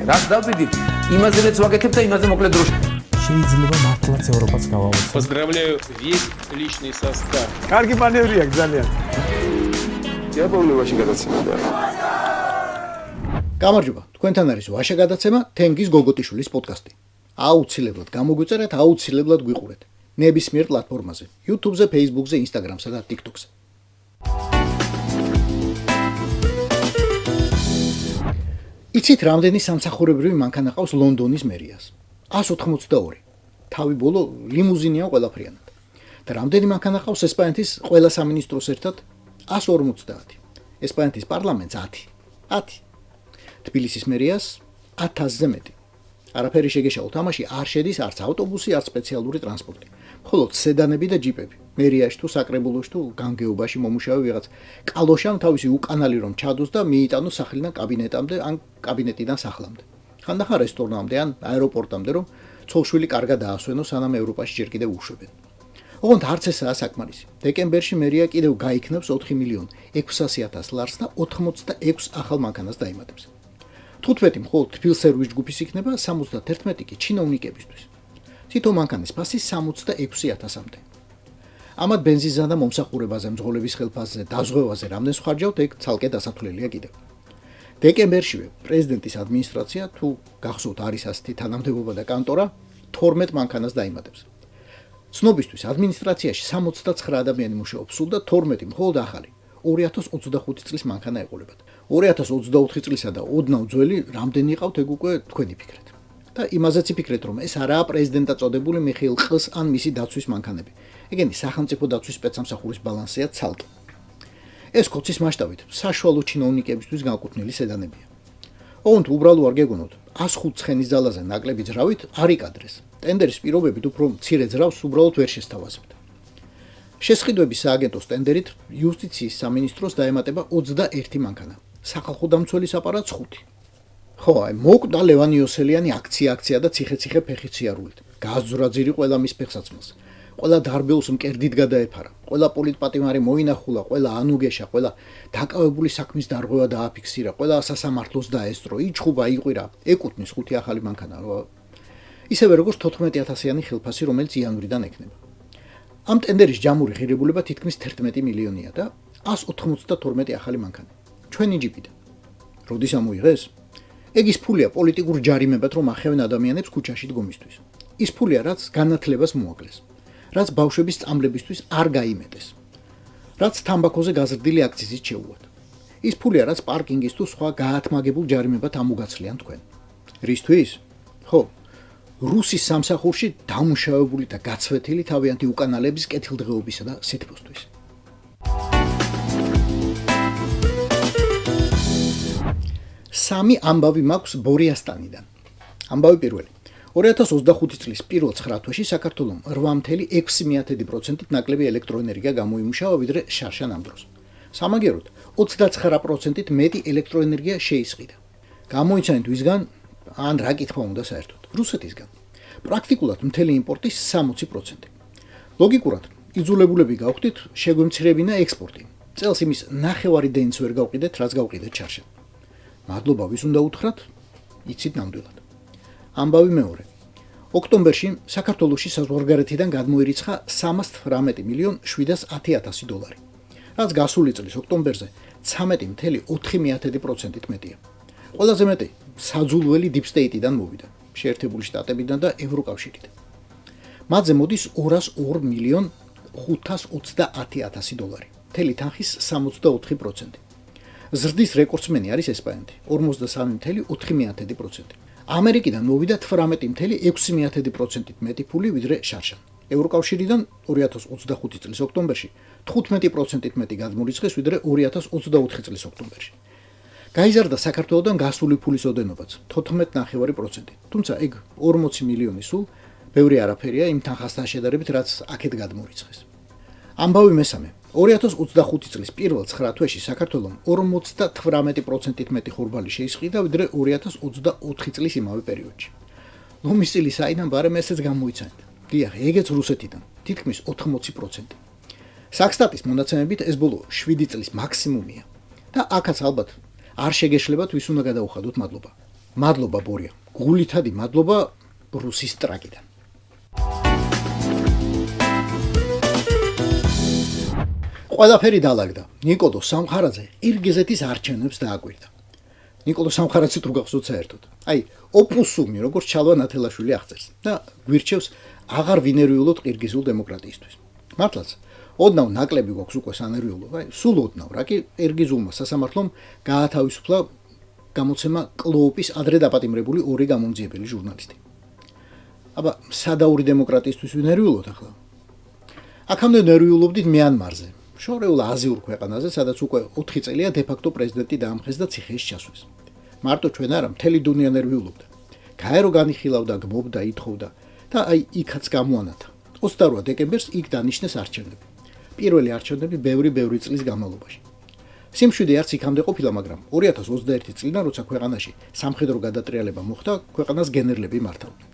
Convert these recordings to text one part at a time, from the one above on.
რას დავდივით, იმაზე მეც ვაკეთებ და იმაზე მოკლედ დროში. შეიძლება მართლაც ევროპაც გავავოცოთ. Поздравляю весь личный состав. კარგი მანევრია ძალიან. დიაპოვნებაში გადაცემდა. გამარჯობა, თქვენთან არის ვაშა გადაცემა თენგის გოგოტიშვილის პოდკასტი. აუცილებლად გამოგვიწერეთ, აუცილებლად გვიყურეთ. ნებისმიერ პლატფორმაზე, YouTube-ზე, Facebook-ზე, Instagram-სა და TikTok-ზე. იცით, რამდენი სამსახურებრივი მანქანა ყავს ლონდონის მერიას? 182. თავი ბოლო ლიმუზინია ყველაფრიანად. და რამდენი მანქანა ყავს ესპანეთის ყველა სამინისტროს ერთად? 150. ესპანეთის პარლამენტს 10. თბილისის მერიას 1000-ზე მეტი. არაფერი შეგეშალოთ, ამაში არ შედის არც ავტობუსი, არც სპეციალური ტრანსპორტი. მხოლოდ სედანები და ჯიპები. მერიაში თუ საკრებულოში თუ განგეობაში მომუშავე ვიღაც კალოშამ თავისი უკანალი რომ ჩადოს და მიიტანოს სახლიდან კაბინეტამდე ან კაბინეტიდან სახლამდე. ხანდახან რესტორნამდე ან აეროპორტამდე რომ ცოლშვილი კარგად დაასვენოს, სანამ ევროპაში ჯერ კიდევ უშვებენ. ოღონდ არც ესაა საკმარისი. დეკემბერში მერია კიდევ გაიქნებს 4.600.000 ლარს და 86 ახალ მანქანას დაემატებს. 15 მხოლოდ თბილსერვის ჯგუფის იქნება, 71 კი ჩინოვნიკებისთვის. თითო მანქანის ფასი 66,000-მდე. ამათ ბენზინსა და მომსახურებაზე, მძღოლების ხელფასზე, დაზღვევაზე რამდენს ხარჯავთ, ეგ ცალკე დასათვლელია კიდევ. დეკემბერშივე პრეზიდენტის ადმინისტრაცია თუ გახსოვთ არის ასეთი თანამდებობა და კანტორა 12 მანქანას დაემატებს. ცნობისთვის ადმინისტრაციაში 69 ადამიანი მუშაობს სულ და 12 მხოლოდ ახალი 2025 წლის მანქანა ეყოლებათ. 2024 წლისა და ოდნავ ძველი რამდენი იყავთ, ეგ უკვე თქვენი ფიქრეთ. და იმაზეც იფიქრეთ, რომ ეს არაა პრეზიდენტად წოდებული მიხეილ ყს ან მისი დაცვის მანქანები. ეგენი სახელმწიფო დაცვის სპეცსამსახურის ბალანსია ცალკე. ეს კოცის მასშტაბით საშუალო ჩინოვნიკებისთვის განკუთვნილი სედანებია. ოღონდ უბრალო არ გეგონოთ, 105 ცხენის ძალაზე ნაკლები ძრავით არ იკადრეს. ტენდერის პირობებით უფრო მცირე ძრავს უბრალოდ ვერ შესთავაზებთ. შესყიდვების სააგენტოს ტენდერით იუსტიციის სამინისტროს დაემატება 21 მანქანა. სახალხო დამცველის აპარატს 5. ხო, აი მოკვდა ლევან იოსელიანი აქცია და ციხე ფეხით სიარულით. გაზრა ძირი ყველა მის ფეხსაცმელს. ყველა დარბეულს მკერდით გადაეფარა. ყველა პოლიტპატიმარი მოინახულა, ყველა ანუგეშა, ყველა დაკავებული საქმის დარღვევა დააფიქსირა, ყველა სასამართლოს დაესწრო, იჩხუბა, იყვირა, ეკუთვნის 5 ახალი მანქანა. ისევე როგორც 14,000-იანი ხელფასი, რომელიც იანვრიდან ექნება. ამ ტენდერის ჯამური ღირებულება თითქმის 11 მილიონია და 192 ახალი მანქანა. ჩვენი ჯიპიდან. როდის ამოიღეს? ეგ ის ფულია პოლიტიკურ ჯარიმებად, რომ ახევენ ადამიანებს ქუჩაში დგომისთვის. ის ფულია, რაც განათლებას მოაკლეს. რაც ბავშვების სწავლებისთვის არ გაიმეტეს. რაც თამბაქოზე გაზრდილი აქციზით შეუვათ. ის ფულია, რაც პარკინგის თუ სხვა გაათმაგებულ ჯარიმებად ამოგაცლიან თქვენ. რისთვის? ხო, რუსის სამსახურში დამუშავებული და გაცვეთილი თავიანთი უკანალების კეთილდღეობისა და სითბოსთვის. სამი ამბავი მაქვს ბორიასტანიდან. ამბავი პირველი. 2025 წლის პირველ 9 თვეში საქართველოს 8.6%-ით ნაკლები ელექტროენერგია გამოიმუშავა ვიდრე შარშან ამ დროს. სამაგეროდ 29%-ით მეტი ელექტროენერგია შეისყიდა. გამოიცანით ვისგან, ან რა კითხვა უნდა საერთოდ? რუსეთისგან. პრაქტიკულად მთელი იმპორტის 60%. ლოგიკურად, იძულებულები გავხდით შეგვემცირებინა ექსპორტი. წელს იმის ნახევარი დენს ვერ გავყიდეთ, რაც გავყიდეთ შარშან. მადლობა ვის უნდა უთხრათ? იცით ნამდვილად. ამბავი მეორე. ოქტომბერში საქართველოში საზღვარგარეთიდან გადმოირიცხა 318.710.000 დოლარი, რაც გასული წლის ოქტომბერზე 13.4%-ით მეტია. ყველაზე მეტი საძულველი Deep State-დან მოვიდა, შეერთებული შტატებიდან და ევროკავშირიდან. მათზე მოდის 200.520.000 დოლარი, მთელი თანხის 64%. ზრდის რეკორდსმენი არის ესპანეთი, 43.4%. ამერიკიდან მოვიდა 18.6%-ით მეტი ფული ვიდრე შარშან. ევროკავშირიდან 2025 წლის ოქტომბერში 15%-ით მეტი გადმორიცხეს ვიდრე 2024 წლის ოქტომბერში. გაიზარდა საქართველოსთან გასული ფულის ოდენობაც 14.9%. თუმცა ეგ 40 მილიონი სულ ბევრი არაფერია იმ თანხასთან შედარებით, რაც აქეთ გადმორიცხეს. ამბავი მესამე. 2025 წლის პირველ 9 თვეში საქართველოს 58%-ით მეტი ხორბალი შეისყიდა ვიდრე 2024 წლის იმავე პერიოდში. ლომის წილი საიდან ბარემ ესეც გამოიცანეთ. დიახ, ეგეც რუსეთიდან, თითქმის 80%. საქსტატის მონაცემებით ეს ბოლო 7 წლის მაქსიმუმია და აქაც ალბათ არ შეგეშლებათ ვის უნდა გადაუხადოთ მადლობა. მადლობა ბორია. გულითადი მადლობა რუსის ტრაკიდან. ყველაფერი დაალაგდა. ნიკოლო სამხარაძე ყირგიზეთის არჩევნებს დააკვირდა. ნიკოლო სამხარაძე თუ გახსოვთ საერთოდ. აი, ოპუსუმი, როგორც ჩალვა ნათელაშვილი აღწერს და გვირჩევს აღარ ვინერვიულოთ ყირგიზულ დემოკრატიისთვის. მართლაც, ოდნავ ნაკლები გვაქვს უკვე სანერვიულობა, აი, სულ ოდნავ, რა კი ყირგიზულმა სასამართლომ გაათავისუფლა გამოცემა კლოუპის ადრე დაპატიმრებული ორი გამომძიებელი ჟურნალისტი. აბა, სადაური დემოკრატიისთვის ვინერვიულოთ ახლა? აქამდე ნერვიულობდით მიანმარზე. შორეულ აზიურ ქვეყანაზე, სადაც უკვე 4 წელია დე-ფაქტო პრეზიდენტი დაამხეს და ციხეში ჩასვეს. მარტო ჩვენ არა, მთელი დუნია ნერვიულობდა. გაერო განიხილავდა, გმობდა, ითხოვდა და აი იქაც გამოანათა. 28 დეკემბერს იქ დანიშნეს არჩევნები. პირველი არჩევნები ბევრი წლის განმავლობაში. სიმშვიდე არც იქამდე ყოფილა, მაგრამ 2021 წლიდან, როცა ქვეყანაში სამხედრო გადატრიალება მოხდა, ქვეყანას გენერლები მართავდნენ.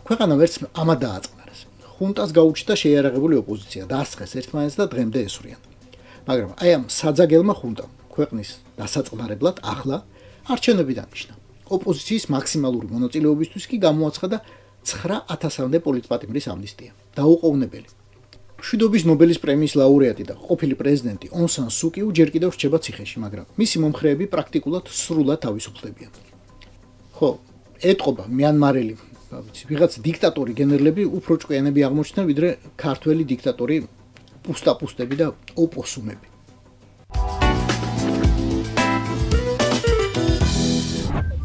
ქვეყანა ვერც ამად დააწყნარეს. ხუნტას გაუჩნდა შეიარაღებული ოპოზიცია, დაასხეს ერთმანეთს და დღემდე ესვრიან. მაგრამ აი ამ საძაგელმა ხუნტამ ქვეყნის დასაწყნარებლად ახლა არჩევნები დანიშნა. ოპოზიციის მაქსიმალური მონაწილეობისთვის კი გამოაცხადა 9000-მდე პოლიტპატიმრის ამნისტია. დაუყოვნებელი. მშვიდობის ნობელის პრემიის ლაურეატი და ყოფილი პრეზიდენტი ონ სან სუ კი ჯერ კიდევ რჩება ციხეში, მაგრამ მისი მომხრეები პრაქტიკულად სრულად თავისუფლებიან. ხო, ეტყობა მიანმარელი ვიღაც დიქტატორი გენერლები უფრო ჭკვიანები აღმოჩნდნენ, ვიდრე ქართველი დიქტატორი პუსტაპუსტები და ოპოსუმები.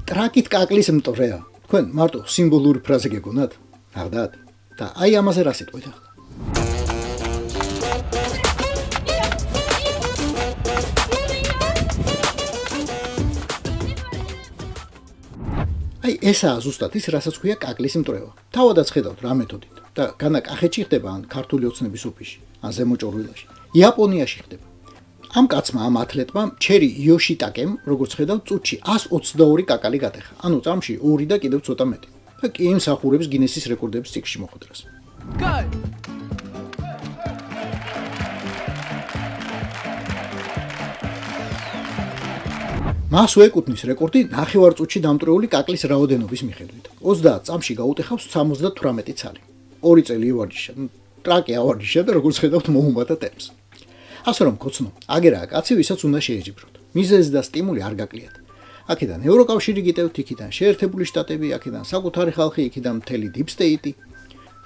ტრაკით კაკლის მტრეა. თქვენ მარტო სიმბოლური ფრაზა გეგონათ? აღდათ? და აი ამაზე რა სიტყვით ახლა? აი ესაა ზუსტად ის, რასაც ქვია კაკლის მტრევა. თავადაც ხედავთ რა მეთოდით და განა კახეთში ხდება, ან ქართული ოცნების ოფისში, ან ზემო ჭორვილაში. იაპონიაში ხდება. ამ კაცმა, ამ ათლეტმა, ჩერი იოშიტაკემ, როგორც ხედავთ, წუთში 122 კაკალი გატეხა. ანუ წამში 2 და კიდევ ცოტა მეტი. და კი იმსახურებს გინესის რეკორდების წიგნში მოხვდრას. მას უეკუთვნის რეკორდი ნახევარწუთში დამტვრეული კაკლის რაოდენობის მიხედვით. 30 წამში გაუტეხავს 78 ცალი. 2 წელი ივარჯიშა, ტრაკი ავარჯიშა და როგორც ხედავთ მოუმატა ტემპს. ასე რომ გოცნო, აგერაა კაცი, ვისაც უნდა შეეჯიბროთ. მიზეზი და სტიმული არ გაკლიათ. აქედან ევროკავშირი გიტევთ, იქიდან შეერთებული შტატები, აქედან საკუთარი ხალხი, იქიდან მთელი deep state.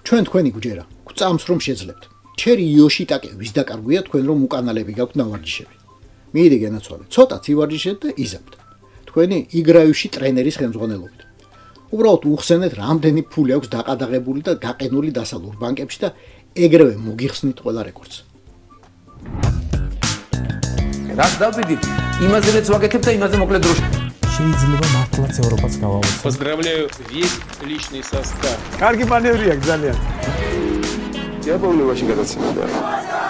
ჩვენ თქვენი გვჯერა, გვწამს რომ შეძლებთ. ჩერი იოშიტაკე ვის დაკარგვია თქვენ რომ უკანალები გაქვთ ნავარჯიშები. მიიდი გენაცვალე, ცოტაც ივარჯიშეთ და იზამთ. თქვენი იგრაივში ტრენერის ხელმძღვანელობით. უბრალოდ უხსენეთ რამდენი ფული აქვს დაყადაღებული და გაყენული დასავლურ ბანკებში და ეგრევე მოგიხსნით ყველა რეკორდს. რაც დავდიდით, იმაზეც ვაკეთებ და იმაზე მოკლედ დროშა. შეიძლება მართლაც ევროპაც გავავოცოთ. Поздравляю весь личный состав. კარგი მანევრია ძალიან. Я помню, очень гадаться надо.